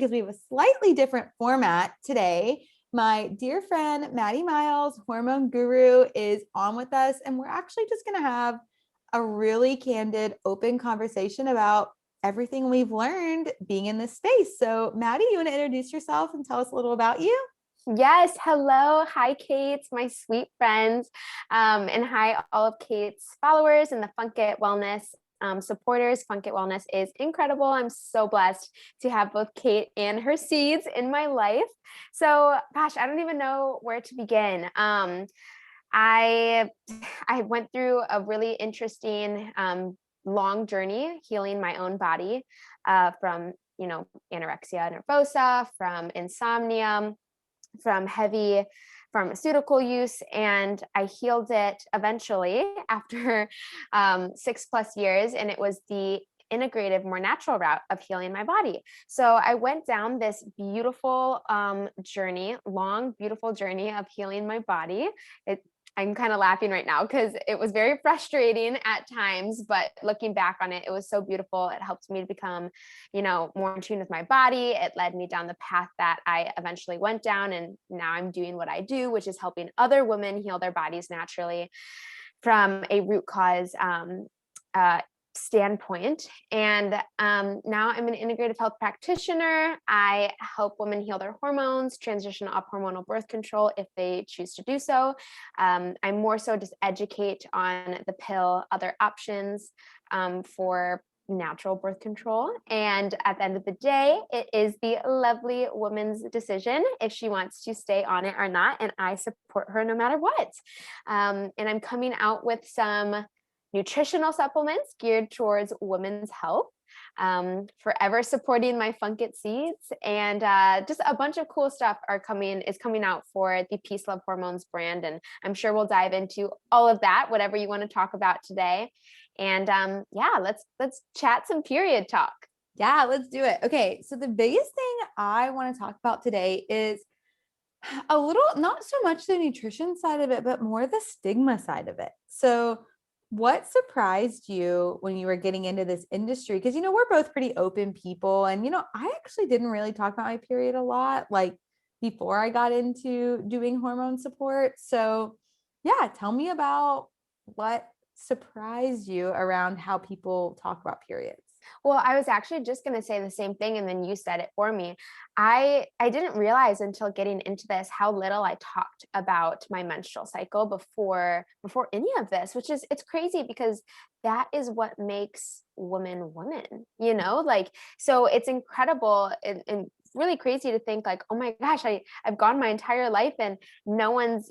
because we have a slightly different format today. My dear friend, Maddie Miles, hormone guru, is on with us, and we're actually just going to have a really candid, open conversation about everything we've learned being in this space. So, Maddie, you want to introduce yourself and tell us a little about you? Yes. Hello. Hi, Kate, my sweet friends. And hi, all of Kate's followers and the Funk It Wellness supporters. Funk It Wellness is incredible. I'm so blessed to have both Kate and her seeds in my life. So, gosh, I don't even know where to begin. I I went through a really interesting long journey healing my own body from anorexia nervosa, from insomnia, from heavy pharmaceutical use, and I healed it eventually after 6+ years, and it was the integrative, more natural route of healing my body. So I went down this beautiful journey, long, beautiful journey of healing my body. I'm kind of laughing right now because it was very frustrating at times, but looking back on it, it was so beautiful. It helped me to become, more in tune with my body. It led me down the path that I eventually went down. And now I'm doing what I do, which is helping other women heal their bodies naturally from a root cause standpoint. And now I'm an integrative health practitioner. I help women heal their hormones, transition off hormonal birth control if they choose to do so. I more so just educate on the pill, other options for natural birth control. And at the end of the day, it is the lovely woman's decision if she wants to stay on it or not. And I support her no matter what. And I'm coming out with some nutritional supplements geared towards women's health, forever supporting my Funk It seeds, and just a bunch of cool stuff is coming out for the Peace Love Hormones brand, and I'm sure we'll dive into all of that, whatever you want to talk about today. And yeah, let's chat some period talk. Yeah, let's do it. Okay, so the biggest thing I want to talk about today is a little, not so much the nutrition side of it, but more the stigma side of it. So, what surprised you when you were getting into this industry? Because, we're both pretty open people. And, I actually didn't really talk about my period a lot, like before I got into doing hormone support. So, yeah, tell me about what surprised you around how people talk about periods. Well, I was actually just going to say the same thing, and then you said it for me. I didn't realize until getting into this how little I talked about my menstrual cycle before any of this, which is, it's crazy because that is what makes women women, like, so it's incredible and really crazy to think like, oh my gosh, I've gone my entire life and no one's,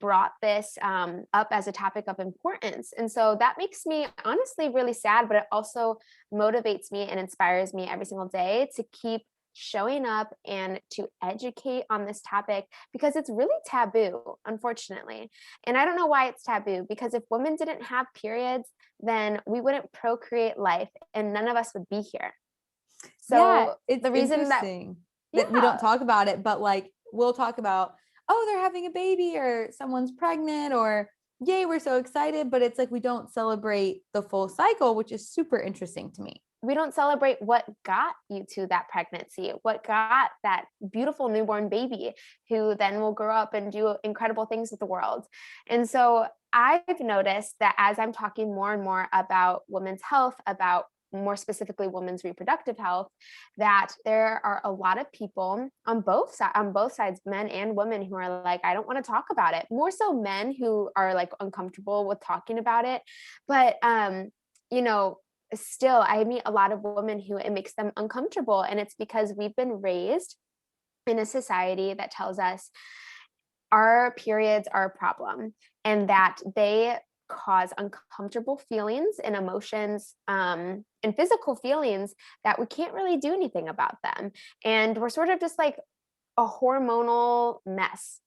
brought this up as a topic of importance. And so that makes me honestly really sad, but it also motivates me and inspires me every single day to keep showing up and to educate on this topic because it's really taboo, unfortunately. And I don't know why it's taboo, because if women didn't have periods, then we wouldn't procreate life and none of us would be here. Yeah, So it's the reason that, interesting that we don't yeah, talk about it, but like we'll talk about, oh, they're having a baby or someone's pregnant or yay, we're so excited. But it's like we don't celebrate the full cycle, which is super interesting to me. we don't celebrate what got you to that pregnancy, what got that beautiful newborn baby who then will grow up and do incredible things with the world. And so I've noticed that as I'm talking more and more about women's health, about more specifically women's reproductive health, that there are a lot of people on both sides, men and women, who are like, I don't want to talk about it. More so men who are like uncomfortable with talking about it. But you know, still I meet a lot of women who it makes them uncomfortable, and it's because we've been raised in a society that tells us our periods are a problem and that they cause uncomfortable feelings and emotions and physical feelings that we can't really do anything about them, and we're sort of just like a hormonal mess.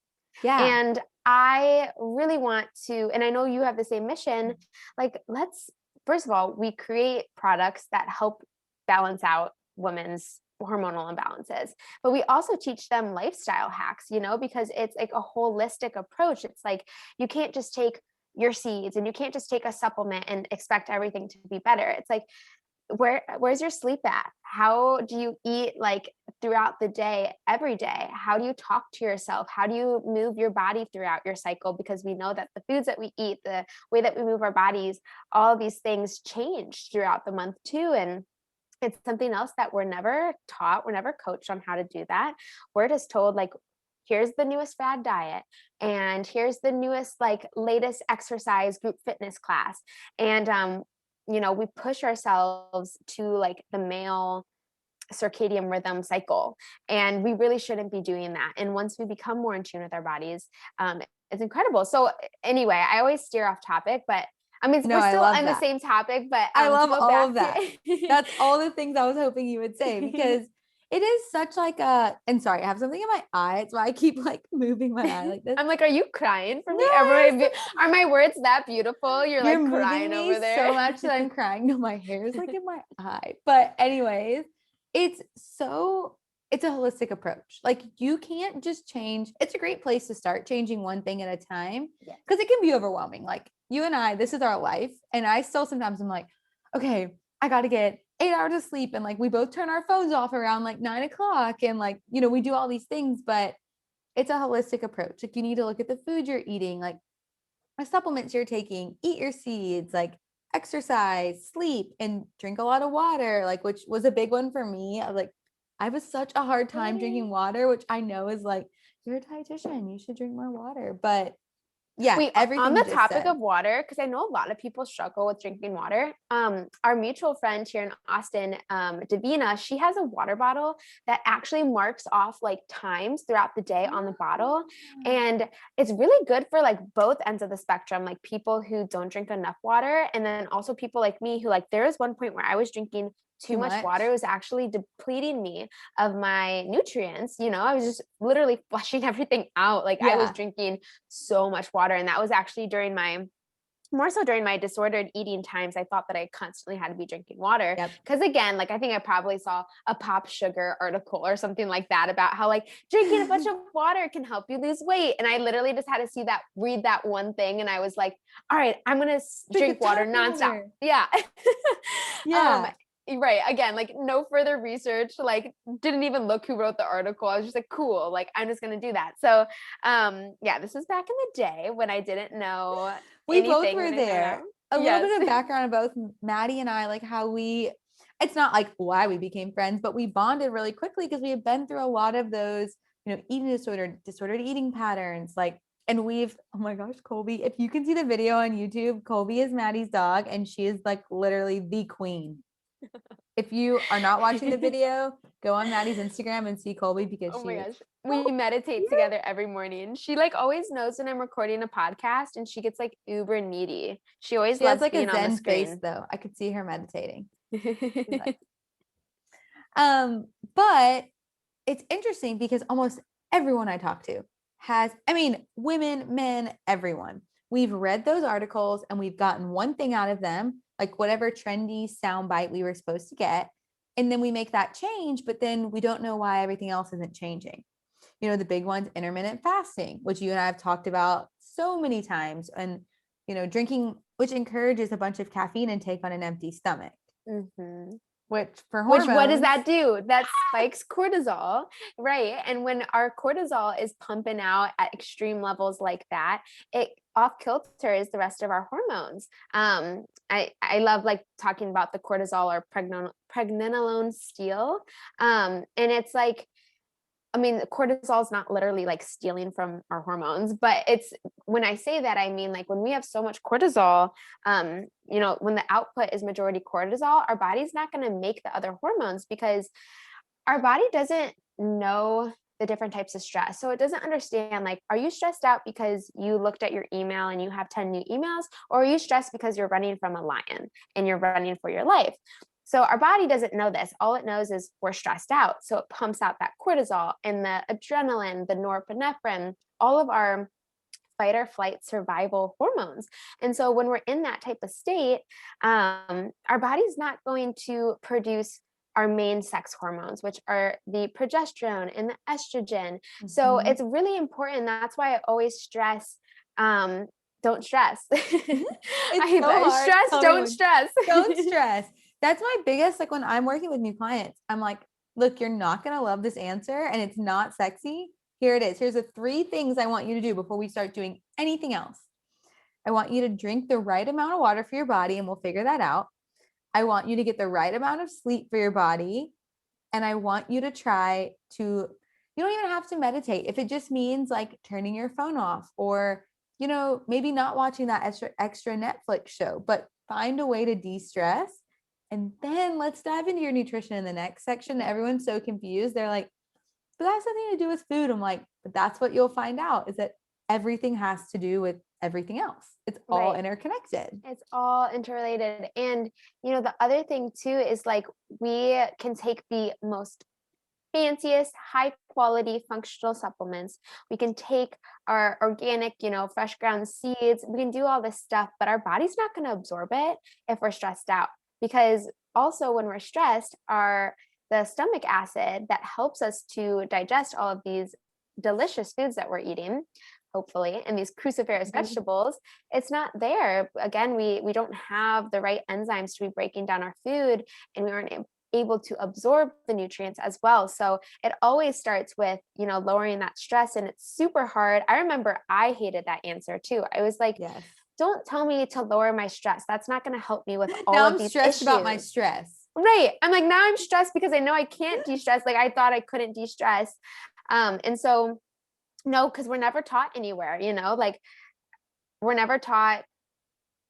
Yeah. And I really want to, and I know you have the same mission, like, let's, first of all, we create products that help balance out women's hormonal imbalances, but we also teach them lifestyle hacks, because it's like a holistic approach. It's like, you can't just take your seeds and you can't just take a supplement and expect everything to be better. It's like, where's your sleep at? How do you eat like throughout the day, every day? How do you talk to yourself? How do you move your body throughout your cycle? Because we know that the foods that we eat, the way that we move our bodies, all of these things change throughout the month too. And it's something else that we're never taught. We're never coached on how to do that. We're just told like, here's the newest fad diet, and here's the newest, like latest exercise group fitness class. And, we push ourselves to like the male circadian rhythm cycle, and we really shouldn't be doing that. And once we become more in tune with our bodies, it's incredible. So anyway, I always steer off topic, but I mean, No, we're I still love on the that. same topic, but I to love go all of back that. to That's all the things I was hoping you would say, because it is such like and sorry, I have something in my eye. It's why I keep like moving my eye like this. I'm like, are you crying for No, me? Are my words that beautiful? You're you're like moving crying me over there. so much that I'm crying. No, my hair is like in my eye. But anyways, it's a holistic approach. Like you can't just change. It's a great place to start changing one thing at a time, Yes. because it can be overwhelming. Like you and I, this is our life. And I still sometimes I'm like, okay, I got to get 8 hours of sleep. And like we both turn our phones off around like 9 o'clock. And like, we do all these things, but it's a holistic approach. Like you need to look at the food you're eating, like the supplements you're taking, eat your seeds, like exercise, sleep, and drink a lot of water, like which was a big one for me. I have such a hard time drinking water, which I know is like, you're a dietitian, you should drink more water. But yeah, Wait, on everything the you just topic said. of water, because I know a lot of people struggle with drinking water. Our mutual friend here in Austin, Davina, she has a water bottle that actually marks off like times throughout the day on the bottle. And it's really good for like both ends of the spectrum, like people who don't drink enough water, and then also people like me who like, there was one point where I was drinking too much water. It was actually depleting me of my nutrients. I was just literally flushing everything out. Like I was drinking so much water. And that was actually more so during my disordered eating times. I thought that I constantly had to be drinking water. Because again, like I think I probably saw a Pop Sugar article or something like that about how like drinking a bunch of water can help you lose weight. And I literally just had to read that one thing. And I was like, all right, I'm going to drink water nonstop. Yeah. Yeah. Right. Again, like no further research, like didn't even look who wrote the article. I was just like, cool, like I'm just going to do that. So, this was back in the day when I didn't know we both were there. A little bit of background about both Maddie and I, like how it's not like why we became friends, but we bonded really quickly because we had been through a lot of those, eating disordered eating patterns. Like, and oh my gosh, Colby, if you can see the video on YouTube, Colby is Maddie's dog and she is like literally the queen. If you are not watching the video, go on Maddie's Instagram and see Colby, because oh my gosh, we meditate together every morning. She like always knows when I'm recording a podcast, and she gets like uber needy. She always loves like being a Zen face though. I could see her meditating. But it's interesting because almost everyone I talk to women, men, everyone. We've read those articles and we've gotten one thing out of them, like whatever trendy soundbite we were supposed to get. And then we make that change, but then we don't know why everything else isn't changing. The big one's intermittent fasting, which you and I have talked about so many times, and, drinking, which encourages a bunch of caffeine intake on an empty stomach. Mm-hmm. Which what does that do? That spikes cortisol, right? And when our cortisol is pumping out at extreme levels like that, it off kilters the rest of our hormones. I love like talking about the cortisol or pregnenolone steal. And it's like, cortisol is not literally like stealing from our hormones, but it's, when I say that, I mean, like when we have so much cortisol, when the output is majority cortisol, our body's not going to make the other hormones because our body doesn't know the different types of stress. So it doesn't understand, like, are you stressed out because you looked at your email and you have 10 new emails, or are you stressed because you're running from a lion and you're running for your life? So our body doesn't know this. All it knows is we're stressed out. So it pumps out that cortisol and the adrenaline, the norepinephrine, all of our fight or flight survival hormones. And so when we're in that type of state, our body's not going to produce our main sex hormones, which are the progesterone and the estrogen. Mm-hmm. So it's really important. That's why I always stress, don't stress. It's so hard. Don't stress. Don't stress. That's my biggest, like when I'm working with new clients, I'm like, look, you're not going to love this answer and it's not sexy. Here it is. Here's the 3 things I want you to do before we start doing anything else. I want you to drink the right amount of water for your body, and we'll figure that out. I want you to get the right amount of sleep for your body. And I want you to try to, you don't even have to meditate. If it just means like turning your phone off, or, maybe not watching that extra Netflix show, but find a way to de-stress. And then let's dive into your nutrition in the next section. Everyone's so confused. They're like, but that has something to do with food. I'm like, but that's what you'll find out, is that everything has to do with everything else. It's all Right. interconnected. It's all interrelated. And, the other thing too is like we can take the most fanciest, high quality functional supplements. We can take our organic, fresh ground seeds. We can do all this stuff, but our body's not going to absorb it if we're stressed out. Because also when we're stressed, the stomach acid that helps us to digest all of these delicious foods that we're eating, hopefully, and these cruciferous vegetables, it's not there. Again, we don't have the right enzymes to be breaking down our food, and we aren't able to absorb the nutrients as well. So it always starts with, lowering that stress, and it's super hard. I remember I hated that answer too. I was like, Yes. don't tell me to lower my stress. That's not going to help me with all Now of I'm these stressed issues. about my stress. Right. I'm like, now I'm stressed because I know I can't de-stress. Like I thought I couldn't de-stress. And so no, because we're never taught anywhere, like we're never taught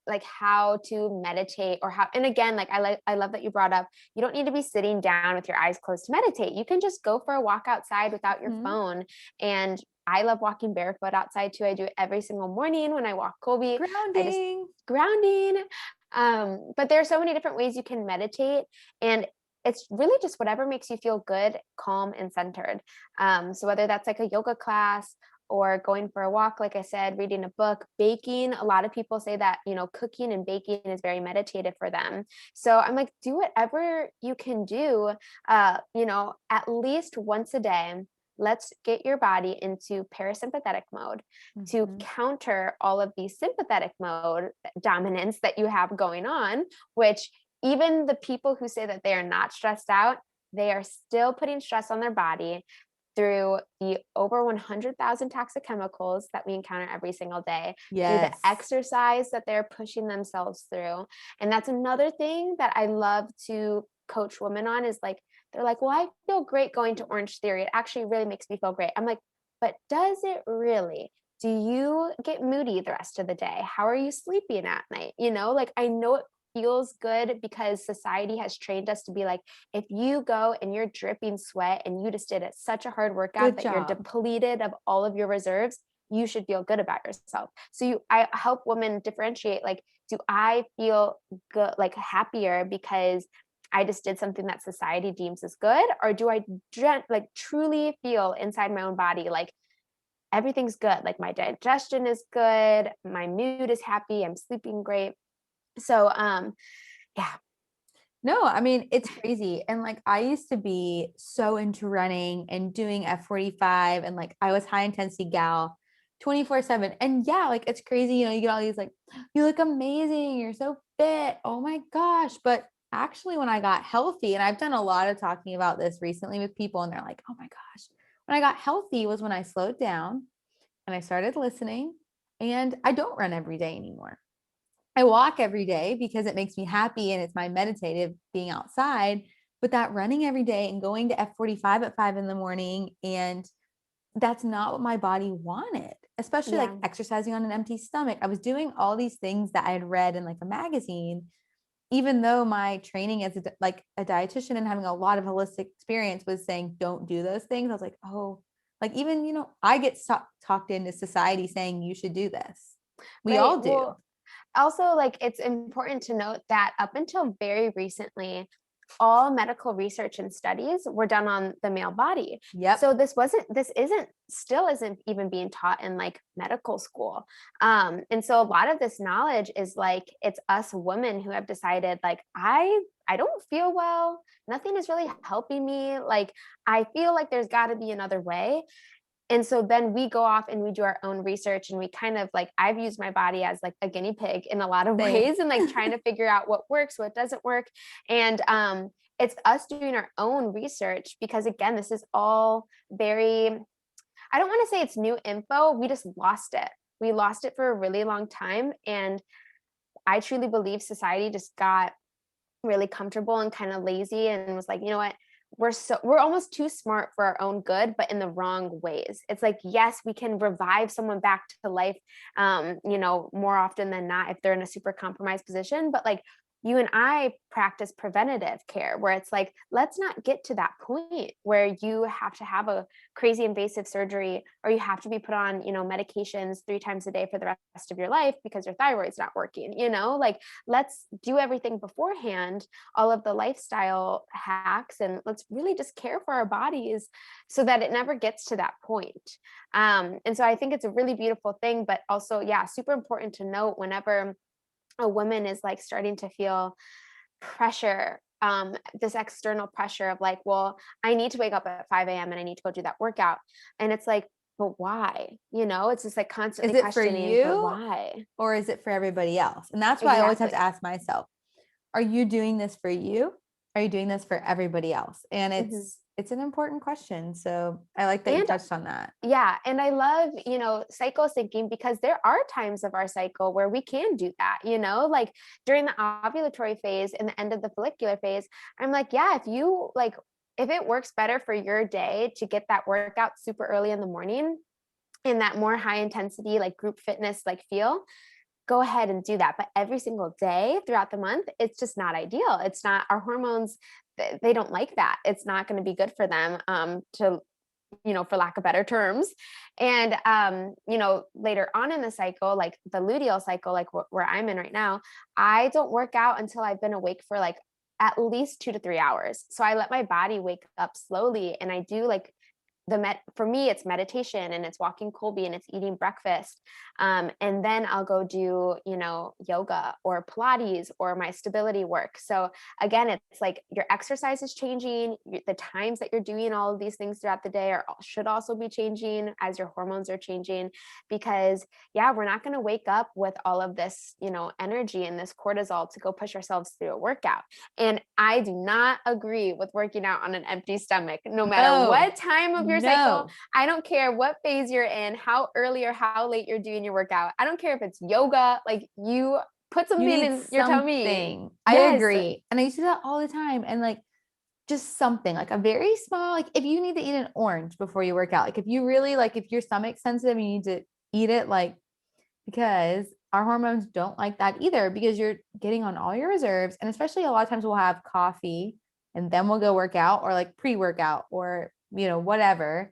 like how to meditate, or how, and again, like I love that you brought up, you don't need to be sitting down with your eyes closed to meditate. You can just go for a walk outside without your phone. And I love walking barefoot outside too. I do it every single morning when I walk Kobe. Grounding. But there are so many different ways you can meditate, and it's really just whatever makes you feel good, calm, and centered. So whether that's like a yoga class, or going for a walk, like I said, reading a book, baking. A lot of people say that, cooking and baking is very meditative for them. So I'm like, do whatever you can do, at least once a day. Let's get your body into parasympathetic mode to counter all of the sympathetic mode dominance that you have going on, which even the people who say that they are not stressed out, they are still putting stress on their body through the over 100,000 toxic chemicals that we encounter every single day, through the exercise that they're pushing themselves through. And that's another thing that I love to coach women on, is like, they're like, well, I feel great going to Orange Theory. It actually really makes me feel great. I'm like, but does it really? Do you get moody the rest of the day? How are you sleeping at night? Like I know it feels good because society has trained us to be like, if you go and you're dripping sweat and you just did it such a hard workout that you're depleted of all of your reserves, you should feel good about yourself. So I help women differentiate, like, do I feel good, like happier because I just did something that society deems as good? Or do I like truly feel inside my own body like everything's good? Like my digestion is good, my mood is happy, I'm sleeping great. So, yeah. No, I mean, it's crazy. And like, I used to be so into running and doing F45, and like, I was high intensity gal 24/7. And yeah, like, it's crazy. You get all these like, you look amazing, you're so fit. Oh my gosh. But actually, when I got healthy, and I've done a lot of talking about this recently with people, and they're like, oh my gosh, when I got healthy was when I slowed down and I started listening, and I don't run every day anymore. I walk every day because it makes me happy and it's my meditative being outside. But that running every day and going to F45 at 5 a.m, and that's not what my body wanted, especially like exercising on an empty stomach. I was doing all these things that I had read in like a magazine, even though my training as a dietitian and having a lot of holistic experience was saying, don't do those things. I was like, oh, like even, I get talked into society saying you should do this. We all do. Well, also, like, it's important to note that up until very recently, all medical research and studies were done on the male body. Yep. So still isn't even being taught in like medical school. And so a lot of this knowledge is like, it's us women who have decided like, I don't feel well. Nothing is really helping me. Like, I feel like there's got to be another way. And so then we go off and we do our own research, and we kind of like, I've used my body as like a guinea pig in a lot of Same. ways, and like trying to figure out what works, what doesn't work. And it's us doing our own research, because again, this is all very, I don't want to say it's new info. We just lost it. We lost it for a really long time. And I truly believe society just got really comfortable and kind of lazy and was like, you know what? We're almost too smart for our own good, but in the wrong ways. It's like, yes, we can revive someone back to life, more often than not if they're in a super compromised position. But like, you and I practice preventative care, where it's like, let's not get to that point where you have to have a crazy invasive surgery, or you have to be put on, medications 3 times a day for the rest of your life because your thyroid's not working, like, let's do everything beforehand, all of the lifestyle hacks, and let's really just care for our bodies so that it never gets to that point. And so I think it's a really beautiful thing, but also, yeah, super important to note whenever a woman is like starting to feel pressure, this external pressure of like, well, I need to wake up at 5 a.m. and I need to go do that workout. And it's like, but why? It's just like constantly Is it for questioning, but you why? or is it for everybody else? And that's why I always have to Exactly. ask myself, are you doing this for you? Are you doing this for everybody else? And Hmm. it's an important question. So I like that you And touched on that. yeah, and I love, cycle syncing, because there are times of our cycle where we can do that, like during the ovulatory phase and the end of the follicular phase. I'm like, yeah, if it works better for your day to get that workout super early in the morning in that more high intensity, like group fitness, like feel, go ahead and do that. But every single day throughout the month, it's just not ideal. It's not, our hormones, they don't like that. It's not going to be good for them, to, for lack of better terms. And, later on in the cycle, like the luteal cycle, like where I'm in right now, I don't work out until I've been awake for like at least 2 to 3 hours. So I let my body wake up slowly, and I do like for me, it's meditation, and it's walking Colby, and it's eating breakfast. And then I'll go do, yoga or Pilates or my stability work. So again, it's like your exercise is changing. The times that you're doing all of these things throughout the day should also be changing as your hormones are changing, because yeah, we're not going to wake up with all of this, energy and this cortisol to go push ourselves through a workout. And I do not agree with working out on an empty stomach, no matter No, what time of your cycle. no, I don't care what phase you're in, how early or how late you're doing your workout. I don't care if it's yoga, like you put you something need in your tummy. something. I Yes. agree. And I used to do that all the time. And like, just something like a very small, like if you need to eat an orange before you work out, like if you really like, if your stomach's sensitive, you need to eat it, like, because our hormones don't like that either, because you're getting on all your reserves. And especially a lot of times we'll have coffee and then we'll go work out, or like pre-workout, or, whatever.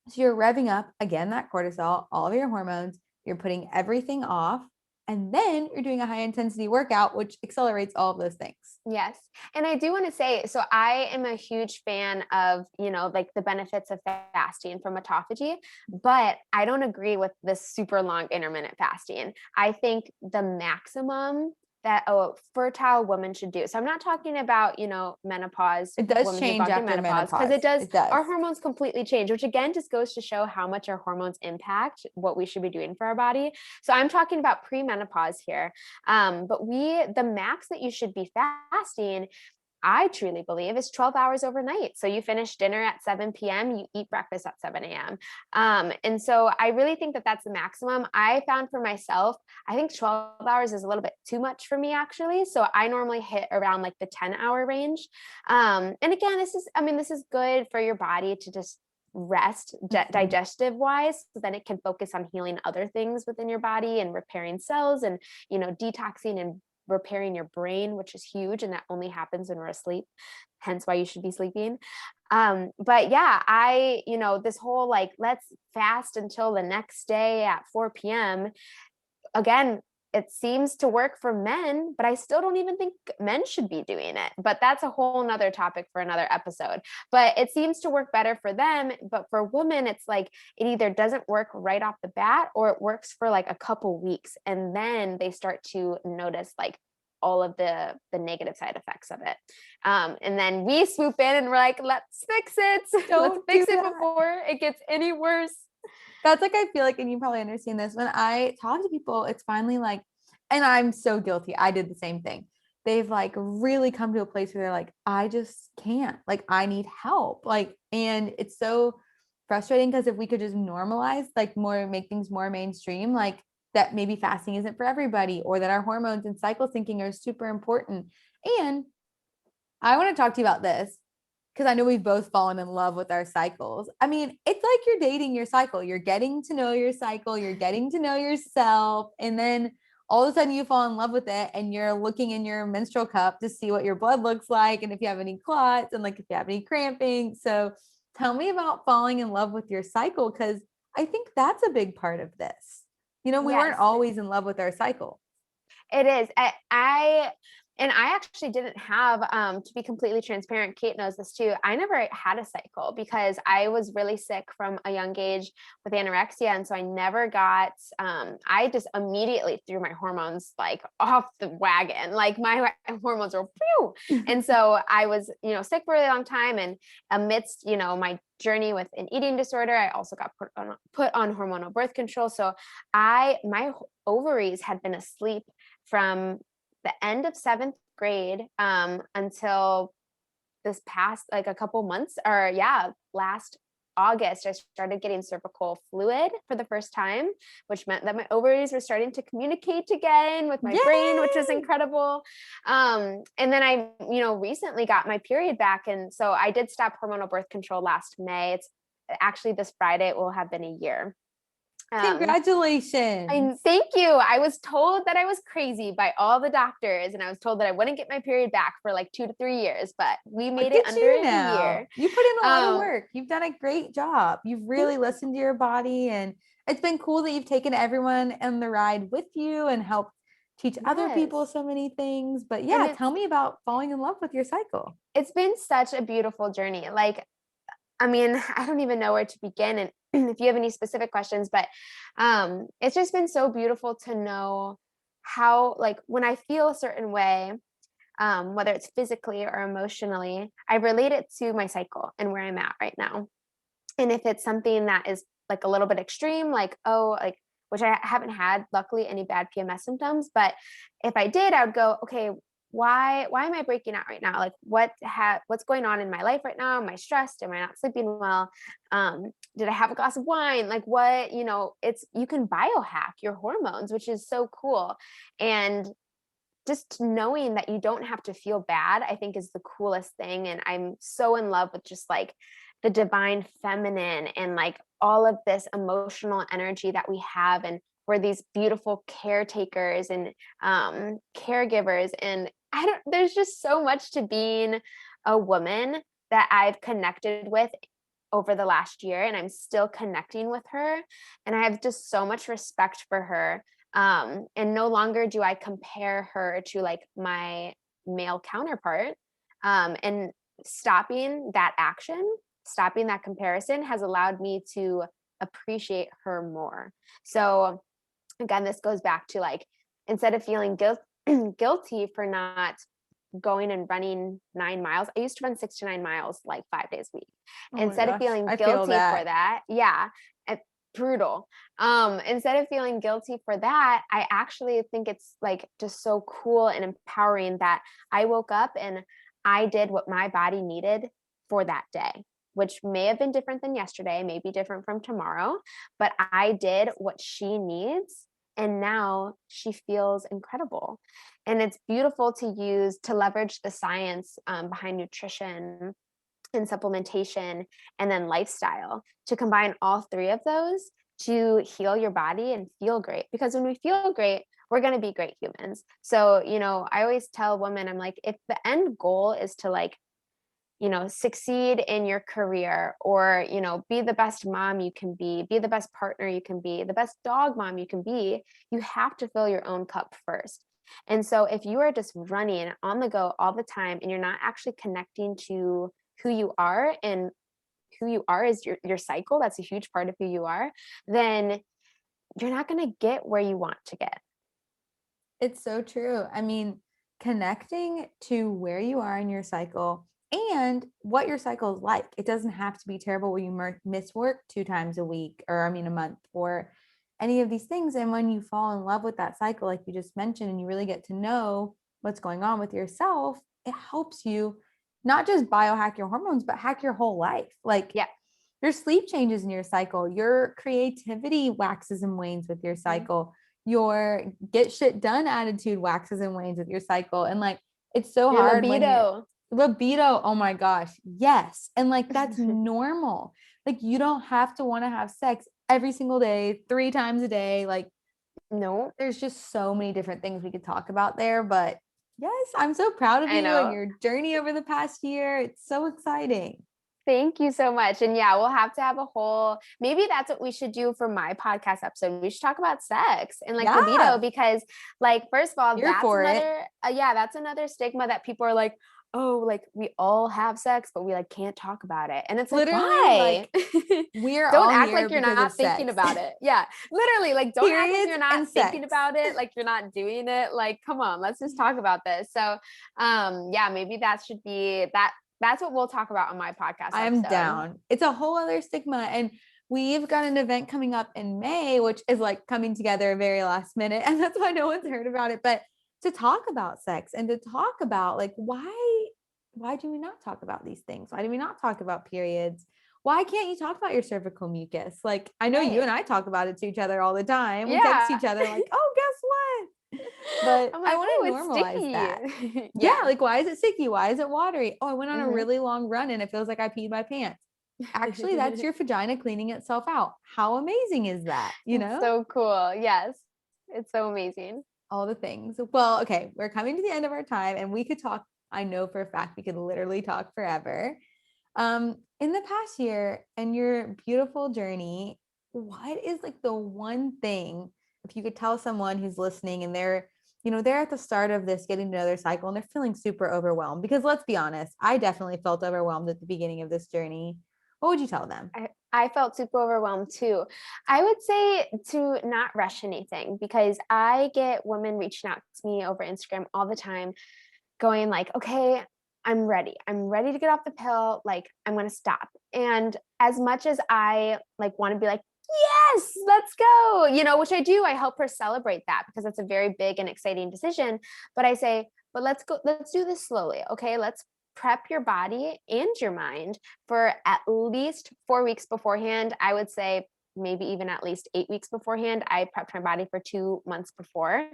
So you're revving up again that cortisol, all of your hormones, you're putting everything off. And then you're doing a high intensity workout, which accelerates all of those things. Yes. And I do want to say, so I am a huge fan of, like the benefits of fasting from autophagy, but I don't agree with this super long intermittent fasting. I think the maximum that a fertile woman should do. So I'm not talking about, menopause, It does women who've change gone through after menopause, because menopause. it does, It does. our hormones completely change, which again just goes to show how much our hormones impact what we should be doing for our body. So I'm talking about pre-menopause here. But the max that you should be fasting, I truly believe, is 12 hours overnight. So you finish dinner at 7 p.m., you eat breakfast at 7 a.m. And so I really think that that's the maximum. I found for myself, I think 12 hours is a little bit too much for me, actually. So I normally hit around like the 10-hour range. And again, this is good for your body to just rest digestive wise, so then it can focus on healing other things within your body and repairing cells and, detoxing and repairing your brain, which is huge. And that only happens when we're asleep, hence why you should be sleeping. But yeah, this whole like, let's fast until the next day at 4 p.m. Again, it seems to work for men, but I still don't even think men should be doing it. But that's a whole nother topic for another episode. But it seems to work better for them. But for women, it's like it either doesn't work right off the bat, or it works for like a couple weeks. And then they start to notice like all of the negative side effects of it. And then we swoop in and we're like, let's fix it. Let's Don't do fix it that. before it gets any worse. That's like, I feel like, and you probably understand this, when I talk to people, it's finally like, and I'm so guilty. I did the same thing. They've like really come to a place where they're like, I just can't, like, I need help. Like, and it's so frustrating because if we could just normalize, like, more, make things more mainstream, like that maybe fasting isn't for everybody, or that our hormones and cycle syncing are super important. And I want to talk to you about this because I know we've both fallen in love with our cycles. I mean, it's like you're dating your cycle. You're getting to know your cycle, you're getting to know yourself, and then all of a sudden you fall in love with it and you're looking in your menstrual cup to see what your blood looks like and if you have any clots and like if you have any cramping. So tell me about falling in love with your cycle, because I think that's a big part of this. You know, we weren't Yes, always in love with our cycle. it is. I actually didn't have, to be completely transparent, Kate knows this too. I never had a cycle because I was really sick from a young age with anorexia. And so I never got, I just immediately threw my hormones like off the wagon. Like my hormones were, phew. And so I was, sick for a really long time. And amidst, my journey with an eating disorder, I also got put on hormonal birth control. So my ovaries had been asleep from the end of 7th grade until this past, like, a couple months, or last August, I started getting cervical fluid for the first time, which meant that my ovaries were starting to communicate again with my brain, which was Yay! incredible. And then I, recently got my period back. And so I did stop hormonal birth control last May. It's actually this Friday, it will have been a year. Congratulations. Thank you. I was told that I was crazy by all the doctors, and I was told that I wouldn't get my period back for like 2 to 3 years, but we made Look it at under you the now. year. You put in a lot of Um, work. You've done a great job. You've thank really listened to your body, and it's been cool that you've taken everyone on the ride with you and helped teach other people yes. so many things. But And yeah, tell me about falling in love with your cycle. it's been such a beautiful journey. Like, I mean, I don't even know where to begin. And if you have any specific questions, but it's just been so beautiful to know how, like, when I feel a certain way, whether it's physically or emotionally, I relate it to my cycle and where I'm at right now. And if it's something that is like a little bit extreme, like, which I haven't had, luckily, any bad PMS symptoms, but if I did, I would go, okay, why am I breaking out right now? Like, what's going on in my life right now? Am I stressed? Am I not sleeping well? Did I have a glass of wine? Like, what, you can biohack your hormones, which is so cool. And just knowing that you don't have to feel bad, I think, is the coolest thing. And I'm so in love with just like the divine feminine and like all of this emotional energy that we have. And we're these beautiful caretakers and caregivers. And there's just so much to being a woman that I've connected with over the last year. And I'm still connecting with her. And I have just so much respect for her. And no longer do I compare her to like my male counterpart. And stopping that comparison has allowed me to appreciate her more. So again, this goes back to like, instead of feeling guilty for not going and running 9 miles. I used to run 6 to 9 miles like 5 days a week. Oh my Instead of gosh, feeling I feel guilty for that. that, brutal. Instead of feeling guilty for that, I actually think it's like just so cool and empowering that I woke up and I did what my body needed for that day, which may have been different than yesterday, may be different from tomorrow, but I did what she needs. And now she feels incredible. And it's beautiful to leverage the science behind nutrition and supplementation and then lifestyle to combine all three of those to heal your body and feel great. Because when we feel great, we're going to be great humans. So, I always tell women, I'm like, if the end goal is to like, succeed in your career or, be the best mom you can be the best partner you can be, the best dog mom you can be, you have to fill your own cup first. And so if you are just running on the go all the time and you're not actually connecting to who you are, and who you are is your cycle, that's a huge part of who you are, then you're not going to get where you want to get. It's so true. I mean, connecting to where you are in your cycle and what your cycle is like. It doesn't have to be terrible where you miss work 2 times a week, or I mean a month, or any of these things. And when you fall in love with that cycle, like you just mentioned, and you really get to know what's going on with yourself, it helps you not just biohack your hormones, but hack your whole life. Like, Yeah. your sleep changes in your cycle, your creativity waxes and wanes with your cycle, your get shit done attitude waxes and wanes with your cycle. And like, it's so Your hard when you're libido. libido. Oh my gosh. Yes. And like, that's normal. Like, you don't have to want to have sex every single day, 3 times a day. Like, No, there's just so many different things we could talk about there. But yes, I'm so proud of I you and know. your journey over the past year. It's so exciting. Thank you so much. And yeah, we'll have to have a whole, maybe that's what we should do for my podcast episode. We should talk about sex and like libido, Yeah, because like, first of all, here that's for it. another, yeah, that's another stigma that people are like, oh, like we all have sex, but we like can't talk about it. And it's like, Literally, why? like, we're Don't all act here like you're because of not thinking sex. about it. Yeah, literally, like don't act like Periods you're not and thinking sex. about it, like you're not doing it. Like, come on, let's just talk about this. So, yeah, maybe that should be that. That's what we'll talk about on my podcast I am episode. down. It's a whole other stigma. And we've got an event coming up in May, which is like coming together very last minute. And that's why no one's heard about it. But to talk about sex and to talk about like, why do we not talk about these things? Why do we not talk about periods? Why can't you talk about your cervical mucus? Like, I know you Right. and I talk about it to each other all the time. We text Yeah. each other like, oh, guess what? But I'm I like, want oh, to it's normalize that. sticky. Yeah, Yeah. like, why is it sticky? Why is it watery? Oh, I went on a Mhm. really long run and it feels like I peed my pants. Actually, that's your vagina cleaning itself out. How amazing is that? You It's know, so cool. Yes. It's so amazing. all the things. Well, okay, we're coming to the end of our time and we could talk. I know for a fact we could literally talk forever. In the past year and your beautiful journey, what is like the one thing, if you could tell someone who's listening and they're at the start of this getting to know their cycle and they're feeling super overwhelmed? Because let's be honest, I definitely felt overwhelmed at the beginning of this journey. What would you tell them? I felt super overwhelmed too. I would say to not rush anything, because I get women reaching out to me over Instagram all the time going like, okay, I'm ready. I'm ready to get off the pill. Like, I'm going to stop. And as much as I like want to be like, yes, let's go, which I do, I help her celebrate that because it's a very big and exciting decision. But I say, but let's go, let's do this slowly. Okay. Let's prep your body and your mind for at least 4 weeks beforehand. I would say maybe even at least 8 weeks beforehand. I prepped my body for 2 months before.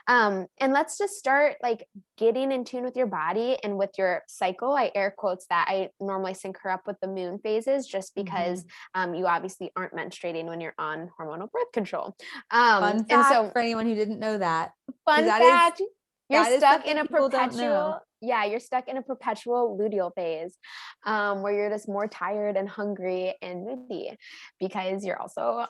And let's just start like getting in tune with your body and with your cycle. I air quotes that. I normally sync her up with the moon phases just because you obviously aren't menstruating when you're on hormonal birth control. Fun And fact so, for anyone who didn't know that, because fun fact, you're that is stuck in something a people don't know. perpetual, yeah, you're stuck in a perpetual luteal phase, where you're just more tired and hungry and moody because you're also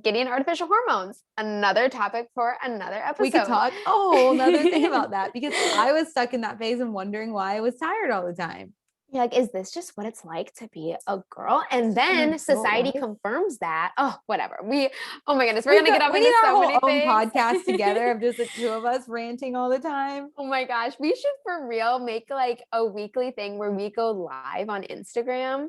getting artificial hormones. Another topic for another We could episode. talk a whole nother thing about that because I was stuck in that phase and wondering why I was tired all the time. You're like, is this just what it's like to be a girl? And An then adult society life. confirms that. Oh, whatever. Oh my goodness, we're gonna get up We need into our so whole many own things. podcast together of just the two of us ranting all the time. Oh my gosh, we should for real make like a weekly thing where we go live on Instagram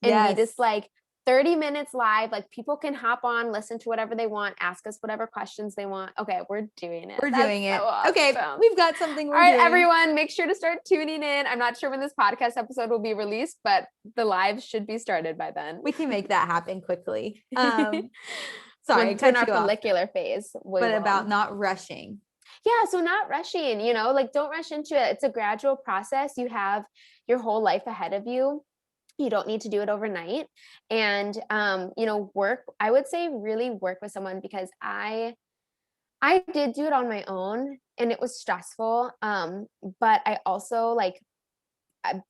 and we just Yes, like 30 minutes live. Like people can hop on, listen to whatever they want, ask us whatever questions they want. Okay, we're doing it. we're That's doing so it. Okay, awesome. we've got something All we're right, doing. everyone, make sure to start tuning in. I'm not sure when this podcast episode will be released, but the live should be started by then. We can make that happen quickly. Sorry, I Once we're in cut our you off, follicular phase, we but will. about not rushing. Yeah, so not rushing, like don't rush into it. It's a gradual process. You have your whole life ahead of you. You don't need to do it overnight. And work, I would say really work with someone, because I did do it on my own and it was stressful. But I also like,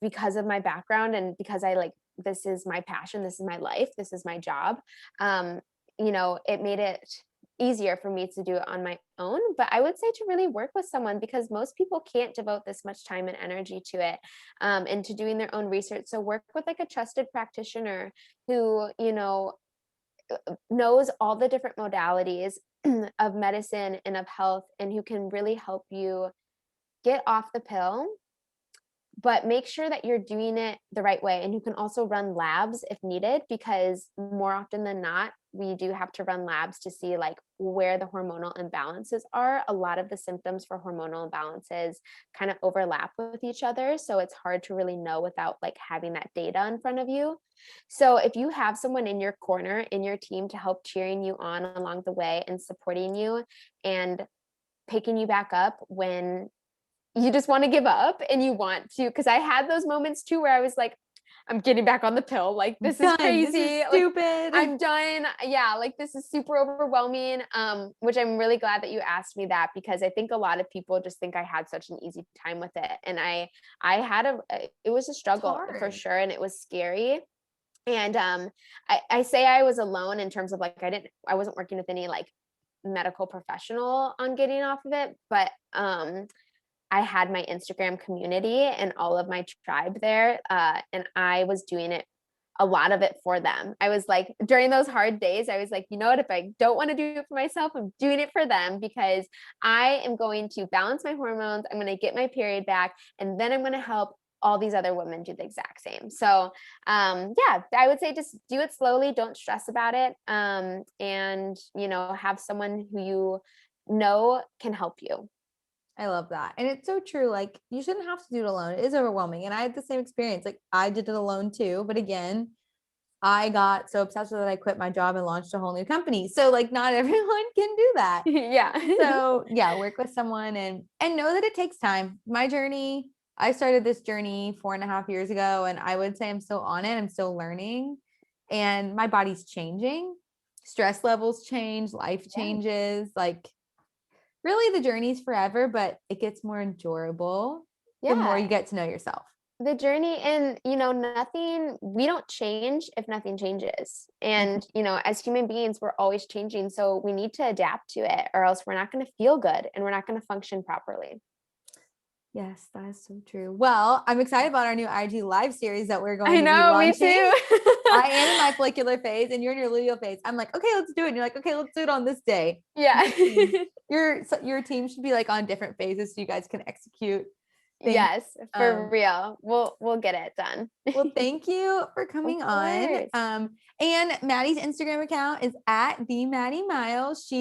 because of my background and because I like, this is my passion, this is my life, this is my job. Um, it made it easier for me to do it on my own. But I would say to really work with someone, because most people can't devote this much time and energy to it, and to doing their own research. So work with like a trusted practitioner who, knows all the different modalities of medicine and of health, and who can really help you get off the pill, but make sure that you're doing it the right way. And you can also run labs if needed, because more often than not, we do have to run labs to see like where the hormonal imbalances are. A lot of the symptoms for hormonal imbalances kind of overlap with each other. So it's hard to really know without like having that data in front of you. So if you have someone in your corner, in your team to help cheering you on along the way and supporting you and picking you back up when you just want to give up and you want to, because I had those moments too where I was like, I'm getting back on the pill. Like, this is Done. This is crazy. Like, stupid. I'm done. Yeah, like this is super overwhelming. Which I'm really glad that you asked me that, because I think a lot of people just think I had such an easy time with it. And I had it was a It's struggle for hard. sure. And it was scary. And I say I was alone in terms of like, I wasn't working with any like medical professional on getting off of it, but I had my Instagram community and all of my tribe there. And I was doing it, a lot of it for them. I was like, during those hard days, I was like, you know what? If I don't want to do it for myself, I'm doing it for them, because I am going to balance my hormones. I'm going to get my period back. And then I'm going to help all these other women do the exact same. So, yeah, I would say just do it slowly. Don't stress about it. And, have someone who you know can help you. I love that. And it's so true. Like, you shouldn't have to do it alone. It is overwhelming. And I had the same experience. Like, I did it alone too. But again, I got so obsessed with it, I quit my job and launched a whole new company. So, like, not everyone can do that. Yeah. So, yeah, work with someone and know that it takes time. My journey, I started this journey 4.5 years ago, and I would say I'm still on it. I'm still learning, and my body's changing. Stress levels change, life Yeah. changes. Like, really the journey's forever, but it gets more enjoyable the more you Yeah. get to know yourself. The journey, and we don't change if nothing changes. And, as human beings, we're always changing. So we need to adapt to it, or else we're not going to feel good and we're not going to function properly. Yes, that is so true. Well, I'm excited about our new IG live series that we're going I to be know, me launching. too. I am in my follicular phase and you're in your luteal phase. I'm like, okay, let's do it. And you're like, okay, let's do it on this day. Yeah. Your team should be like on different phases so you guys can execute things. Yes, for Um, real. We'll get it done. well, thank you for Of coming on. course. And Maddie's Instagram account is at the Maddie Miles. She